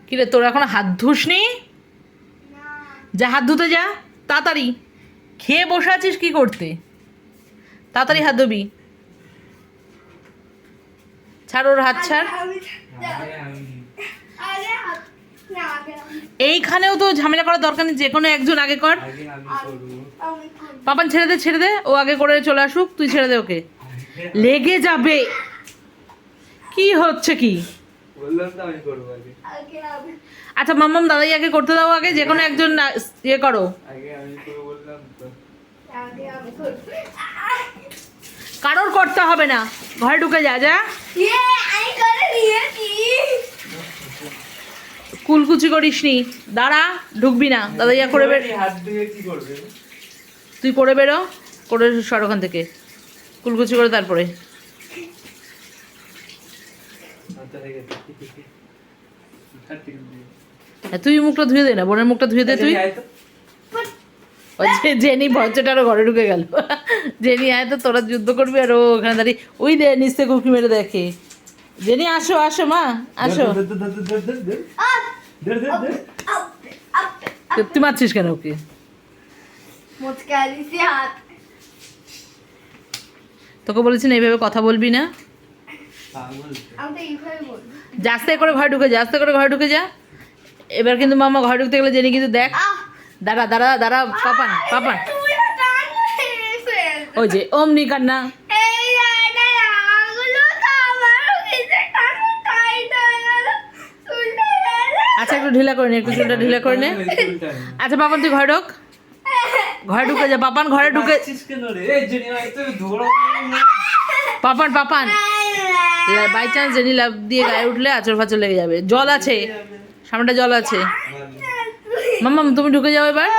কিরে তোর এখন হাত ধুসনি? যা হাত ধুতে যা তাড়াতাড়ি। খেয়ে বসে আছিস কি করতে? তাড়াতাড়ি হাত ধুবি। ছাড় ওর হাত ছাড়। এইখানেও তো ঝামেলা করার দরকার নেই, যে কোনো একজন আগে কর। পাপান ছেড়ে দে, ও আগে করে চলে আসুক, তুই ছেড়ে দে ওকে। লেগে যাবে। কি হচ্ছে কি? আচ্ছা মাম্মাম দাদাই আগে করতে দাও, আগে যে কোনো একজন ইয়ে করো। কারোর করতে হবে না, ঘরে ঢুকে যা। যা কুলকুচি করিস নি, দাঁড়া, ঢুকবি না। দাদাইয়া করে তুই করে বেরো, করে সর ওখান থেকে, কুলকুচি করে তারপরে। তুই মুখটা ধুয়ে দে না, বোনের মুখটা ধুয়ে দে তুই। জেনি ভজ্জটা আরো ঘরে ঢুকে গেল। জেনি আয় তো, তোরা যুদ্ধ করবি আর ও ওখানে দাঁড়িয়ে ওই দে নিচ থেকে উঁকি মেরে দেখে। জেনি আসো আসো মা আসো। তুই মারছিস কেন ওকে? তোকে বলেছি না এইভাবে কথা বলবি না। আস্তে করে ঘরে ঢুকে যা, আস্তে করে ঘরে ঢুকে যা। এবার কিন্তু মামা ঘরে ঢুকতে গেলে জেনি কিন্তু দেখ। দাঁড়া দাঁড়া দাঁড়া, পাপান পাপান ওই যে অমনি কান্না। আচ্ছা একটু ঢিলা করে নে, একটু চুলটা ঢিলা করে নে। আচ্ছা পাপান তুই ঘরে ঢোক, ঘরে ঢুকে যা। পাপান ঘরে ঢুকে, Papan Papan by chance Jenny লাভ দিয়ে গায়ে উঠলে আচর ফাচর লেগে যাবে। জল আছে সামনেটা, জল আছে। মাম্মা তুমি ঢুকে যাও এবার।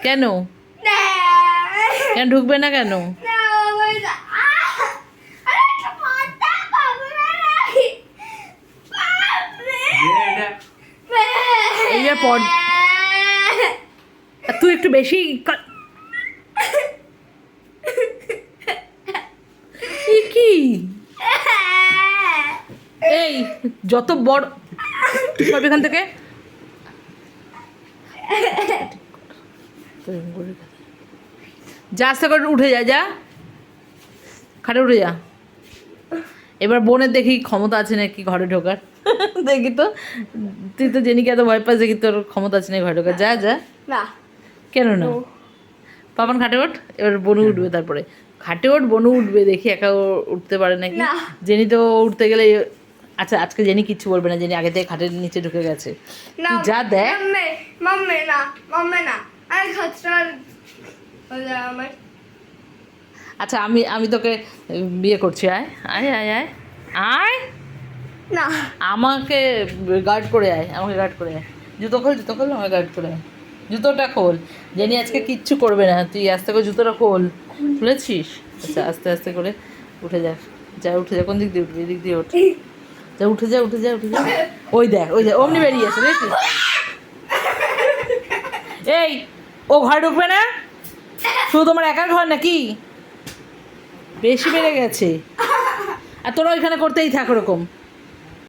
কেন কেন ঢুকবে না কেন? এইবার পর তুই একটু বেশি কি এই যত বড় সব এখান থেকে যা, আস্তে করে উঠে যা, যা খাটে উঠে যা। এবার বোনের দেখি ক্ষমতা আছে নাকি ঘরে ঢোকার। দেখি তো, তুই তো জেনিকে এত ভয় পাস, দেখি তোর ক্ষমতা আছে নাকি ঘরে ঢোকার। যা যা। কেন না? পাপান খাটে ওঠ, এবার বনু উঠবে তারপরে। খাটে ওঠ, বনু উঠবে, দেখি একা উঠতে পারে নাকি। জেনি তো উঠতে গেলে, আচ্ছা আজকে জেনি কিচ্ছু বলবে না, জেনি আগে থেকে খাটের নিচে ঢুকে গেছে। তুই যা দেখ। আচ্ছা আমি তোকে বিয়ে করছি, আয় আয় আয় আয় আয় না, আমাকে গার্ড করে আয়, আমাকে গার্ড করে আয়। জুতো খোল আমাকে গার্ড করে আয়। জুতোটা খোল। জেনি আজকে কিচ্ছু করবে না, তুই আস্তে করে জুতোটা খোল। খুলেছিস? আচ্ছা আস্তে আস্তে করে উঠে যা, যা উঠে যা। কোন দিক দিয়ে উঠবি? এদিক দিয়ে ওঠ। যা উঠে যা উঠে যা উঠে যা। ওই দেখ অমনি বেরিয়ে আসে দেখছিস? এই ও ঘরে ঢুকবে না? শুধু তোমার একার ঘর নাকি? বেশি বেড়ে গেছে। আর তোরা ওইখানে করতেই থাক ওরকম।